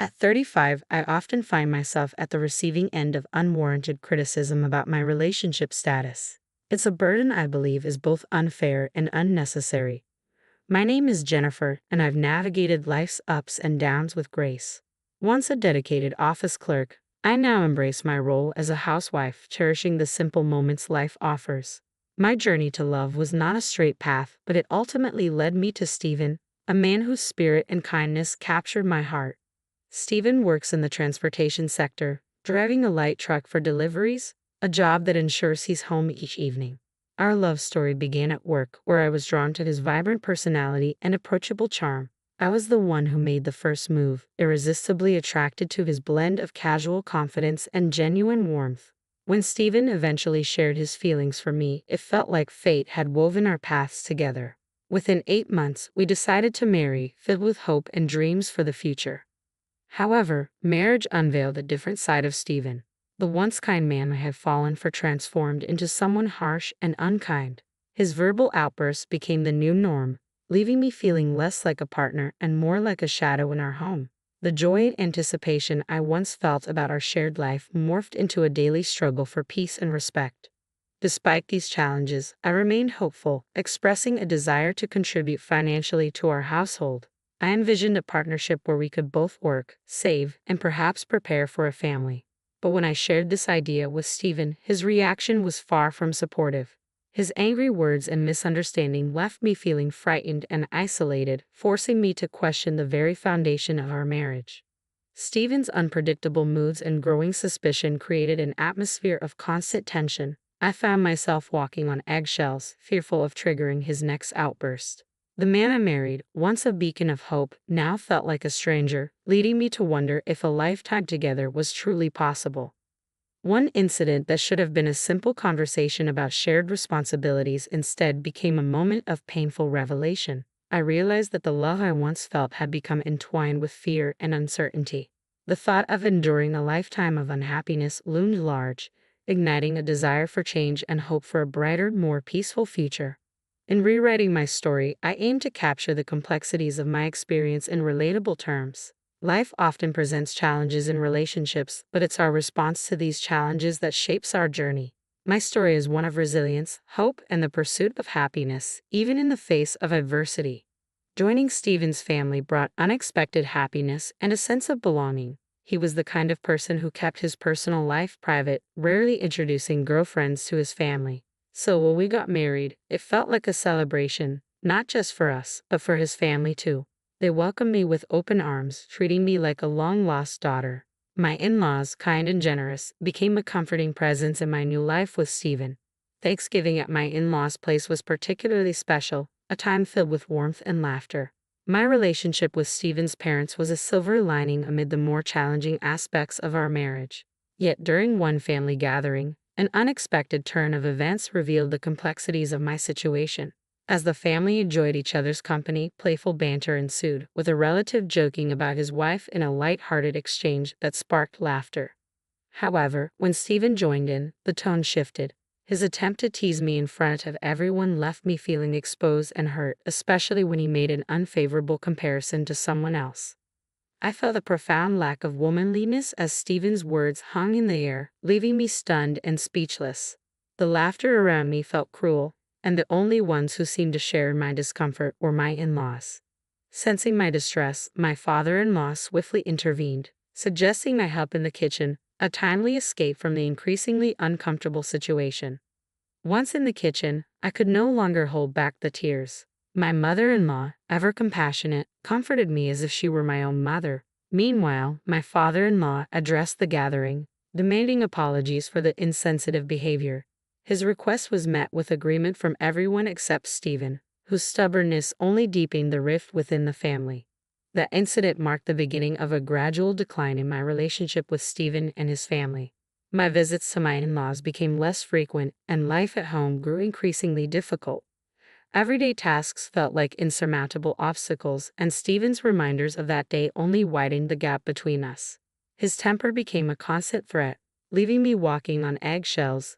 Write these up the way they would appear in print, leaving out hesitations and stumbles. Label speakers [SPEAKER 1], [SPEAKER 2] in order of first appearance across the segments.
[SPEAKER 1] At 35, I often find myself at the receiving end of unwarranted criticism about my relationship status. It's a burden I believe is both unfair and unnecessary. My name is Jennifer, and I've navigated life's ups and downs with grace. Once a dedicated office clerk, I now embrace my role as a housewife, cherishing the simple moments life offers. My journey to love was not a straight path, but it ultimately led me to Stephen, a man whose spirit and kindness captured my heart. Stephen works in the transportation sector, driving a light truck for deliveries, a job that ensures he's home each evening. Our love story began at work, where I was drawn to his vibrant personality and approachable charm. I was the one who made the first move, irresistibly attracted to his blend of casual confidence and genuine warmth. When Stephen eventually shared his feelings for me, it felt like fate had woven our paths together. Within 8 months, we decided to marry, filled with hope and dreams for the future. However, marriage unveiled a different side of Stephen. The once kind man I had fallen for transformed into someone harsh and unkind. His verbal outbursts became the new norm, leaving me feeling less like a partner and more like a shadow in our home. The joy and anticipation I once felt about our shared life morphed into a daily struggle for peace and respect. Despite these challenges, I remained hopeful, expressing a desire to contribute financially to our household. I envisioned a partnership where we could both work, save, and perhaps prepare for a family. But when I shared this idea with Stephen, his reaction was far from supportive. His angry words and misunderstanding left me feeling frightened and isolated, forcing me to question the very foundation of our marriage. Stephen's unpredictable moods and growing suspicion created an atmosphere of constant tension. I found myself walking on eggshells, fearful of triggering his next outburst. The man I married, once a beacon of hope, now felt like a stranger, leading me to wonder if a lifetime together was truly possible. One incident that should have been a simple conversation about shared responsibilities instead became a moment of painful revelation. I realized that the love I once felt had become entwined with fear and uncertainty. The thought of enduring a lifetime of unhappiness loomed large, igniting a desire for change and hope for a brighter, more peaceful future. In rewriting my story, I aim to capture the complexities of my experience in relatable terms. Life often presents challenges in relationships, but it's our response to these challenges that shapes our journey. My story is one of resilience, hope, and the pursuit of happiness, even in the face of adversity. Joining Stephen's family brought unexpected happiness and a sense of belonging. He was the kind of person who kept his personal life private, rarely introducing girlfriends to his family. So when we got married, it felt like a celebration, not just for us, but for his family too. They welcomed me with open arms, treating me like a long-lost daughter. My in-laws, kind and generous, became a comforting presence in my new life with Stephen. Thanksgiving at my in-laws' place was particularly special, a time filled with warmth and laughter. My relationship with Stephen's parents was a silver lining amid the more challenging aspects of our marriage. Yet during one family gathering, an unexpected turn of events revealed the complexities of my situation. As the family enjoyed each other's company, playful banter ensued, with a relative joking about his wife in a light-hearted exchange that sparked laughter. However, when Stephen joined in, the tone shifted. His attempt to tease me in front of everyone left me feeling exposed and hurt, especially when he made an unfavorable comparison to someone else. I felt a profound lack of womanliness as Stephen's words hung in the air, leaving me stunned and speechless. The laughter around me felt cruel, and the only ones who seemed to share in my discomfort were my in-laws. Sensing my distress, my father-in-law swiftly intervened, suggesting I help in the kitchen, a timely escape from the increasingly uncomfortable situation. Once in the kitchen, I could no longer hold back the tears. My mother-in-law, ever compassionate, comforted me as if she were my own mother. Meanwhile, my father-in-law addressed the gathering, demanding apologies for the insensitive behavior. His request was met with agreement from everyone except Stephen, whose stubbornness only deepened the rift within the family. The incident marked the beginning of a gradual decline in my relationship with Stephen and his family. My visits to my in-laws became less frequent, and life at home grew increasingly difficult. Everyday tasks felt like insurmountable obstacles, and Stephen's reminders of that day only widened the gap between us. His temper became a constant threat, leaving me walking on eggshells,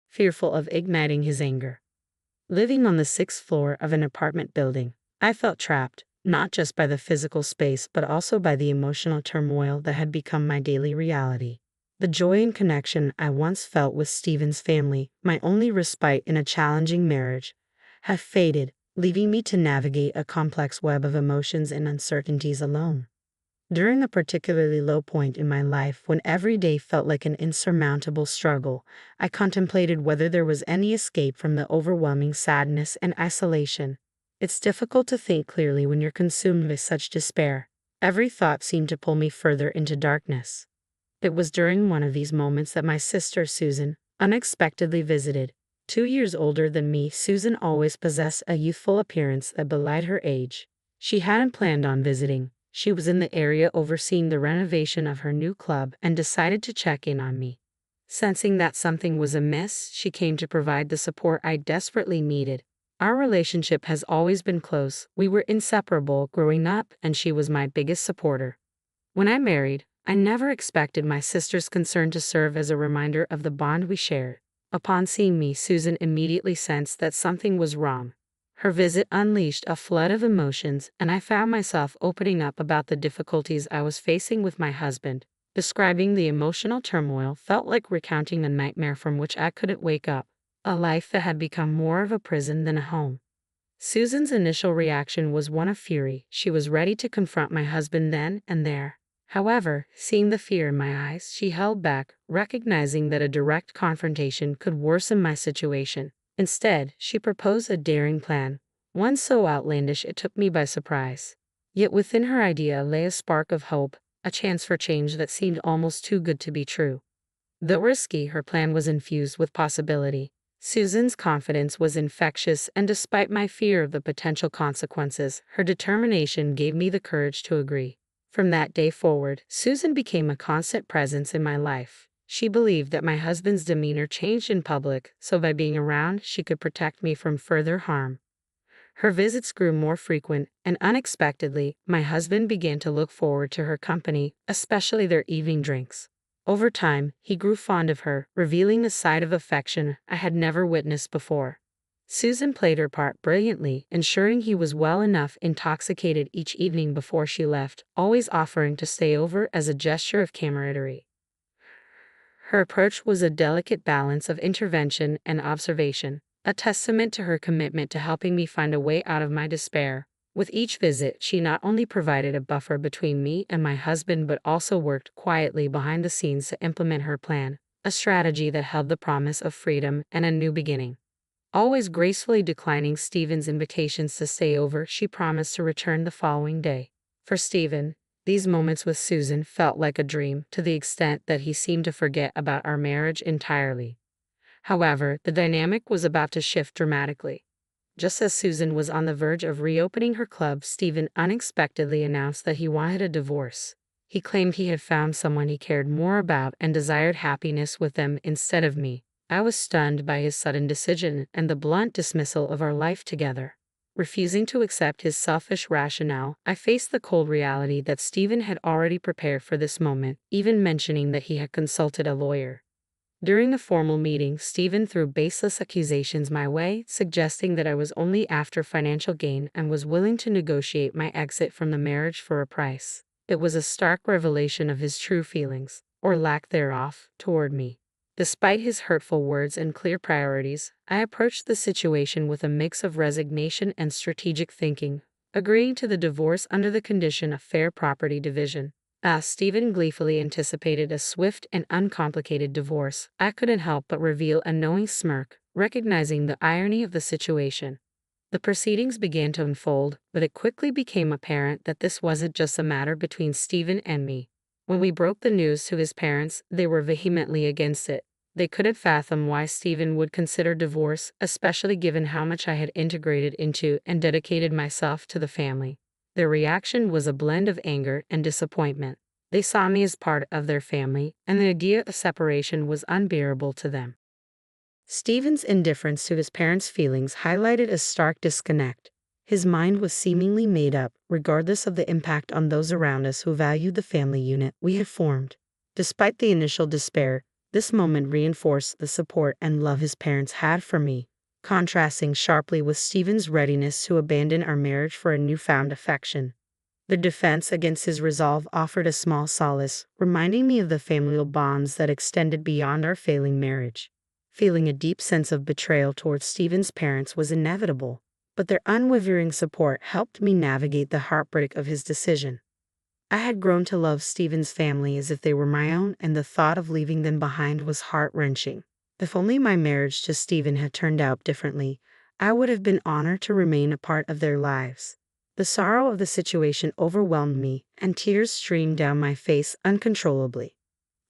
[SPEAKER 1] fearful of igniting his anger. Living on the 6th floor of an apartment building, I felt trapped, not just by the physical space but also by the emotional turmoil that had become my daily reality. The joy and connection I once felt with Stephen's family, my only respite in a challenging marriage, have faded, leaving me to navigate a complex web of emotions and uncertainties alone. During a particularly low point in my life when every day felt like an insurmountable struggle, I contemplated whether there was any escape from the overwhelming sadness and isolation. It's difficult to think clearly when you're consumed with such despair. Every thought seemed to pull me further into darkness. It was during one of these moments that my sister Susan unexpectedly visited. 2 years older than me, Susan always possessed a youthful appearance that belied her age. She hadn't planned on visiting. She was in the area overseeing the renovation of her new club and decided to check in on me. Sensing that something was amiss, she came to provide the support I desperately needed. Our relationship has always been close. We were inseparable growing up, and she was my biggest supporter. When I married, I never expected my sister's concern to serve as a reminder of the bond we shared. Upon seeing me, Susan immediately sensed that something was wrong. Her visit unleashed a flood of emotions, and I found myself opening up about the difficulties I was facing with my husband. Describing the emotional turmoil felt like recounting a nightmare from which I couldn't wake up, a life that had become more of a prison than a home. Susan's initial reaction was one of fury. She was ready to confront my husband then and there. However, seeing the fear in my eyes, she held back, recognizing that a direct confrontation could worsen my situation. Instead, she proposed a daring plan, one so outlandish it took me by surprise. Yet within her idea lay a spark of hope, a chance for change that seemed almost too good to be true. Though risky, her plan was infused with possibility. Susan's confidence was infectious, and despite my fear of the potential consequences, her determination gave me the courage to agree. From that day forward, Susan became a constant presence in my life. She believed that my husband's demeanor changed in public, so by being around, she could protect me from further harm. Her visits grew more frequent, and unexpectedly, my husband began to look forward to her company, especially their evening drinks. Over time, he grew fond of her, revealing a side of affection I had never witnessed before. Susan played her part brilliantly, ensuring he was well enough intoxicated each evening before she left, always offering to stay over as a gesture of camaraderie. Her approach was a delicate balance of intervention and observation, a testament to her commitment to helping me find a way out of my despair. With each visit, she not only provided a buffer between me and my husband but also worked quietly behind the scenes to implement her plan, a strategy that held the promise of freedom and a new beginning. Always gracefully declining Stephen's invitations to stay over, she promised to return the following day. For Stephen, these moments with Susan felt like a dream, to the extent that he seemed to forget about our marriage entirely. However, the dynamic was about to shift dramatically. Just as Susan was on the verge of reopening her club, Stephen unexpectedly announced that he wanted a divorce. He claimed he had found someone he cared more about and desired happiness with them instead of me. I was stunned by his sudden decision and the blunt dismissal of our life together. Refusing to accept his selfish rationale, I faced the cold reality that Stephen had already prepared for this moment, even mentioning that he had consulted a lawyer. During the formal meeting, Stephen threw baseless accusations my way, suggesting that I was only after financial gain and was willing to negotiate my exit from the marriage for a price. It was a stark revelation of his true feelings, or lack thereof, toward me. Despite his hurtful words and clear priorities, I approached the situation with a mix of resignation and strategic thinking, agreeing to the divorce under the condition of fair property division. As Stephen gleefully anticipated a swift and uncomplicated divorce, I couldn't help but reveal a knowing smirk, recognizing the irony of the situation. The proceedings began to unfold, but it quickly became apparent that this wasn't just a matter between Stephen and me. When we broke the news to his parents, they were vehemently against it. They couldn't fathom why Stephen would consider divorce, especially given how much I had integrated into and dedicated myself to the family. Their reaction was a blend of anger and disappointment. They saw me as part of their family, and the idea of separation was unbearable to them. Stephen's indifference to his parents' feelings highlighted a stark disconnect. His mind was seemingly made up, regardless of the impact on those around us who valued the family unit we had formed. Despite the initial despair, this moment reinforced the support and love his parents had for me. contrasting sharply with Stephen's readiness to abandon our marriage for a newfound affection. The defense against his resolve offered a small solace, reminding me of the familial bonds that extended beyond our failing marriage. Feeling a deep sense of betrayal towards Stephen's parents was inevitable, but their unwavering support helped me navigate the heartbreak of his decision. I had grown to love Stephen's family as if they were my own, and the thought of leaving them behind was heart-wrenching. If only my marriage to Stephen had turned out differently, I would have been honored to remain a part of their lives. The sorrow of the situation overwhelmed me, and tears streamed down my face uncontrollably.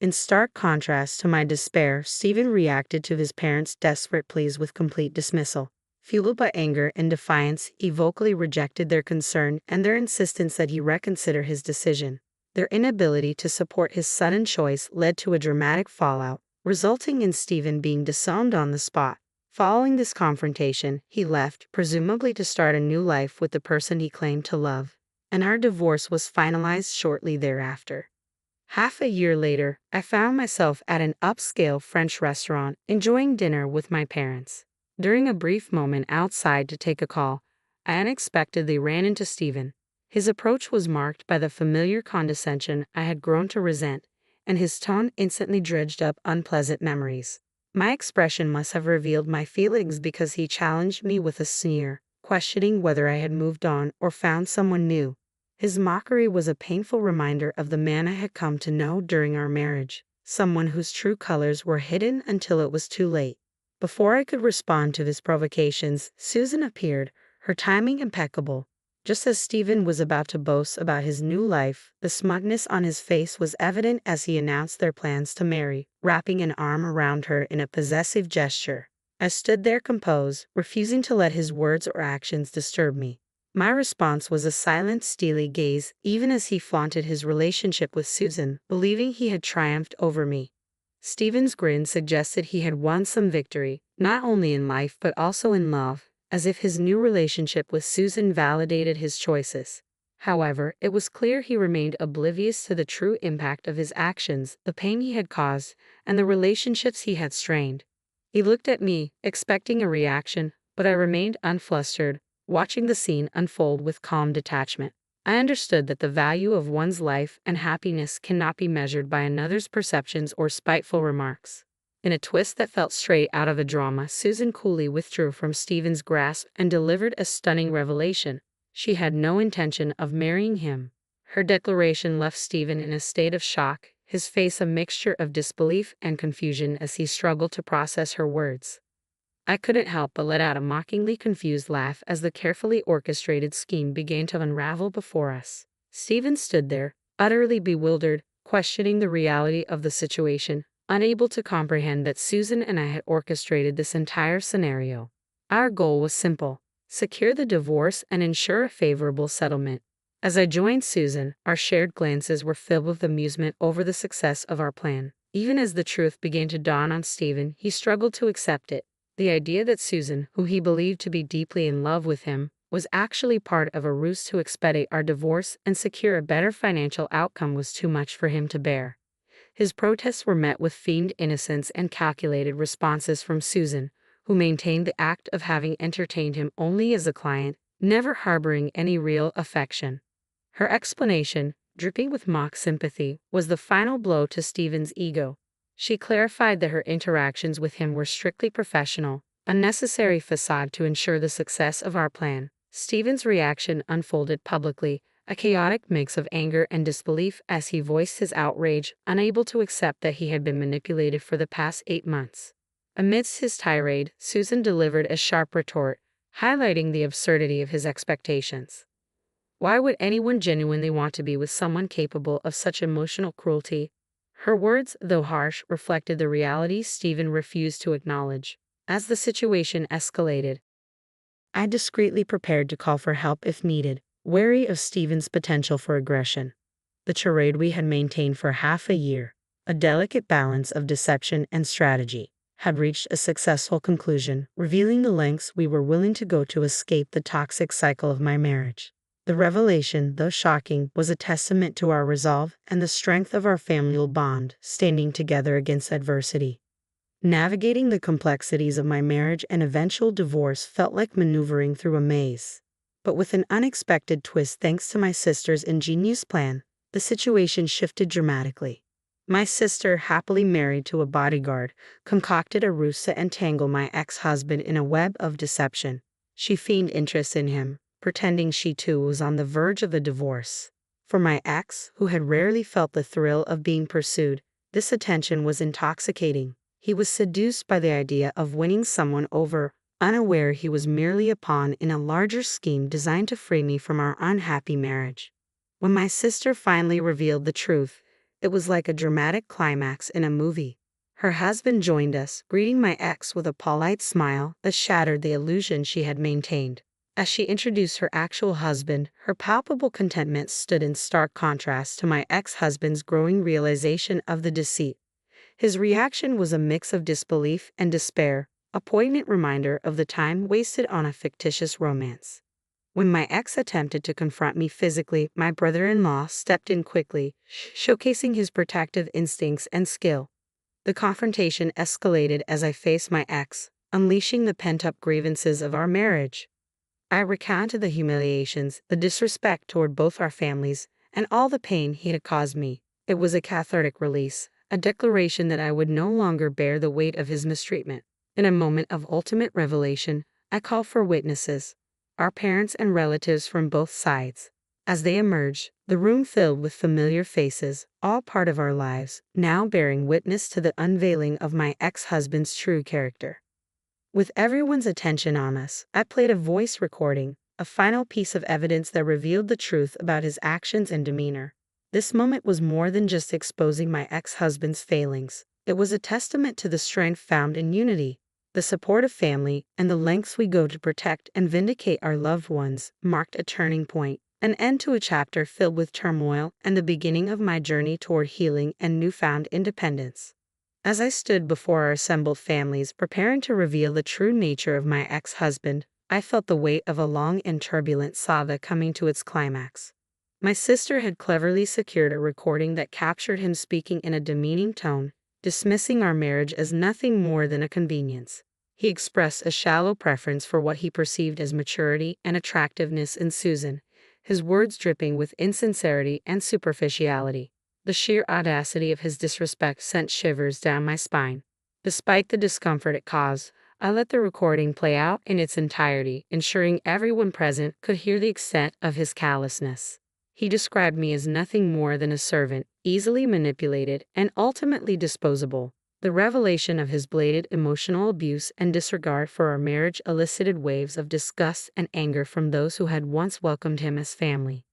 [SPEAKER 1] In stark contrast to my despair, Stephen reacted to his parents' desperate pleas with complete dismissal. Fueled by anger and defiance, he vocally rejected their concern and their insistence that he reconsider his decision. Their inability to support his sudden choice led to a dramatic fallout, resulting in Stephen being disowned on the spot. Following this confrontation, he left, presumably to start a new life with the person he claimed to love, and our divorce was finalized shortly thereafter. Half a year later, I found myself at an upscale French restaurant, enjoying dinner with my parents. During a brief moment outside to take a call, I unexpectedly ran into Stephen. His approach was marked by the familiar condescension I had grown to resent, and his tone instantly dredged up unpleasant memories. My expression must have revealed my feelings because he challenged me with a sneer, questioning whether I had moved on or found someone new. His mockery was a painful reminder of the man I had come to know during our marriage, someone whose true colors were hidden until it was too late. Before I could respond to his provocations, Susan appeared, her timing impeccable. Just as Stephen was about to boast about his new life, the smugness on his face was evident as he announced their plans to marry, wrapping an arm around her in a possessive gesture. I stood there composed, refusing to let his words or actions disturb me. My response was a silent, steely gaze, even as he flaunted his relationship with Susan, believing he had triumphed over me. Stephen's grin suggested he had won some victory, not only in life but also in love, as if his new relationship with Susan validated his choices. However, it was clear he remained oblivious to the true impact of his actions, the pain he had caused, and the relationships he had strained. He looked at me, expecting a reaction, but I remained unflustered, watching the scene unfold with calm detachment. I understood that the value of one's life and happiness cannot be measured by another's perceptions or spiteful remarks. In a twist that felt straight out of a drama, Susan coolly withdrew from Stephen's grasp and delivered a stunning revelation. She had no intention of marrying him. Her declaration left Stephen in a state of shock, his face a mixture of disbelief and confusion as he struggled to process her words. I couldn't help but let out a mockingly confused laugh as the carefully orchestrated scheme began to unravel before us. Stephen stood there, utterly bewildered, questioning the reality of the situation, unable to comprehend that Susan and I had orchestrated this entire scenario. Our goal was simple: secure the divorce and ensure a favorable settlement. As I joined Susan, our shared glances were filled with amusement over the success of our plan. Even as the truth began to dawn on Stephen, he struggled to accept it. The idea that Susan, who he believed to be deeply in love with him, was actually part of a ruse to expedite our divorce and secure a better financial outcome was too much for him to bear. His protests were met with feigned innocence and calculated responses from Susan, who maintained the act of having entertained him only as a client, never harboring any real affection. Her explanation, dripping with mock sympathy, was the final blow to Stephen's ego. She clarified that her interactions with him were strictly professional, a necessary facade to ensure the success of our plan. Stephen's reaction unfolded publicly, a chaotic mix of anger and disbelief as he voiced his outrage, unable to accept that he had been manipulated for the past 8 months. Amidst his tirade, Susan delivered a sharp retort, highlighting the absurdity of his expectations. Why would anyone genuinely want to be with someone capable of such emotional cruelty? Her words, though harsh, reflected the reality Stephen refused to acknowledge. As the situation escalated, I discreetly prepared to call for help if needed, wary of Stephen's potential for aggression. The charade we had maintained for half a year, a delicate balance of deception and strategy, had reached a successful conclusion, revealing the lengths we were willing to go to escape the toxic cycle of my marriage. The revelation, though shocking, was a testament to our resolve and the strength of our familial bond, standing together against adversity. Navigating the complexities of my marriage and eventual divorce felt like maneuvering through a maze. But with an unexpected twist thanks to my sister's ingenious plan, the situation shifted dramatically. My sister, happily married to a bodyguard, concocted a ruse to entangle my ex-husband in a web of deception. She feigned interest in him, pretending she too was on the verge of a divorce. For my ex, who had rarely felt the thrill of being pursued, this attention was intoxicating. He was seduced by the idea of winning someone over, unaware he was merely a pawn in a larger scheme designed to free me from our unhappy marriage. When my sister finally revealed the truth, it was like a dramatic climax in a movie. Her husband joined us, greeting my ex with a polite smile that shattered the illusion she had maintained. As she introduced her actual husband, her palpable contentment stood in stark contrast to my ex-husband's growing realization of the deceit. His reaction was a mix of disbelief and despair, a poignant reminder of the time wasted on a fictitious romance. When my ex attempted to confront me physically, my brother-in-law stepped in quickly, showcasing his protective instincts and skill. The confrontation escalated as I faced my ex, unleashing the pent-up grievances of our marriage. I recounted the humiliations, the disrespect toward both our families, and all the pain he had caused me. It was a cathartic release, a declaration that I would no longer bear the weight of his mistreatment. In a moment of ultimate revelation, I called for witnesses, our parents and relatives from both sides. As they emerged, the room filled with familiar faces, all part of our lives, now bearing witness to the unveiling of my ex-husband's true character. With everyone's attention on us, I played a voice recording, a final piece of evidence that revealed the truth about his actions and demeanor. This moment was more than just exposing my ex-husband's failings. It was a testament to the strength found in unity, the support of family, and the lengths we go to protect and vindicate our loved ones. Marked a turning point, an end to a chapter filled with turmoil, and the beginning of my journey toward healing and newfound independence. As I stood before our assembled families, preparing to reveal the true nature of my ex-husband, I felt the weight of a long and turbulent saga coming to its climax. My sister had cleverly secured a recording that captured him speaking in a demeaning tone, dismissing our marriage as nothing more than a convenience. He expressed a shallow preference for what he perceived as maturity and attractiveness in Susan, his words dripping with insincerity and superficiality. The sheer audacity of his disrespect sent shivers down my spine. Despite the discomfort it caused, I let the recording play out in its entirety, ensuring everyone present could hear the extent of his callousness. He described me as nothing more than a servant, easily manipulated and ultimately disposable. The revelation of his blatant emotional abuse and disregard for our marriage elicited waves of disgust and anger from those who had once welcomed him as family.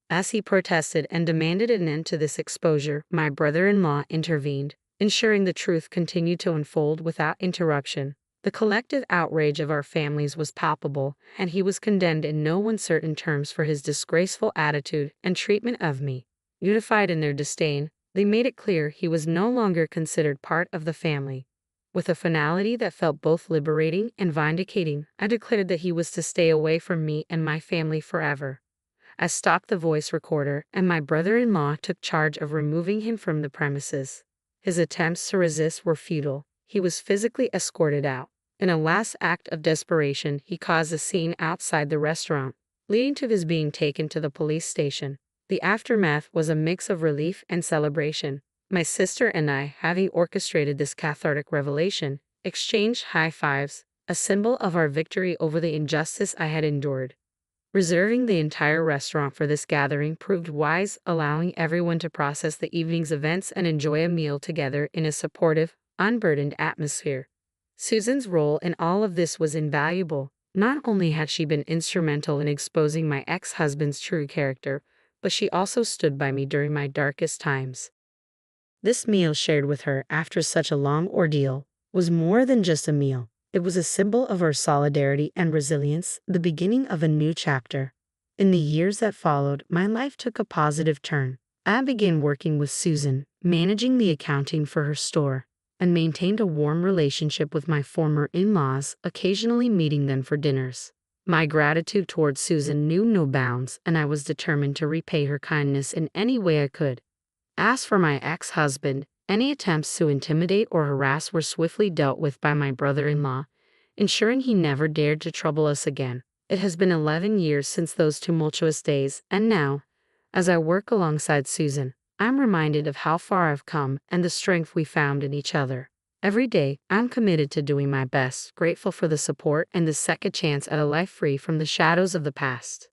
[SPEAKER 1] As he protested and demanded an end to this exposure, my brother-in-law intervened, ensuring the truth continued to unfold without interruption. The collective outrage of our families was palpable, and he was condemned in no uncertain terms for his disgraceful attitude and treatment of me. Unified in their disdain, they made it clear he was no longer considered part of the family. With a finality that felt both liberating and vindicating, I declared that he was to stay away from me and my family forever. I stopped the voice recorder, and my brother-in-law took charge of removing him from the premises. His attempts to resist were futile. He was physically escorted out. In a last act of desperation, he caused a scene outside the restaurant, leading to his being taken to the police station. The aftermath was a mix of relief and celebration. My sister and I, having orchestrated this cathartic revelation, exchanged high fives, a symbol of our victory over the injustice I had endured. Reserving the entire restaurant for this gathering proved wise, allowing everyone to process the evening's events and enjoy a meal together in a supportive, unburdened atmosphere. Susan's role in all of this was invaluable. Not only had she been instrumental in exposing my ex-husband's true character, but she also stood by me during my darkest times. This meal shared with her after such a long ordeal was more than just a meal. It was a symbol of our solidarity and resilience, the beginning of a new chapter. In the years that followed, my life took a positive turn. I began working with Susan, managing the accounting for her store, and maintained a warm relationship with my former in-laws, occasionally meeting them for dinners. My gratitude towards Susan knew no bounds, and I was determined to repay her kindness in any way I could. As for my ex-husband, Any attempts to intimidate or harass were swiftly dealt with by my brother-in-law, ensuring he never dared to trouble us again. It has been 11 years since those tumultuous days, and now, as I work alongside Susan, I'm reminded of how far I've come and the strength we found in each other. Every day, I'm committed to doing my best, grateful for the support and the second chance at a life free from the shadows of the past.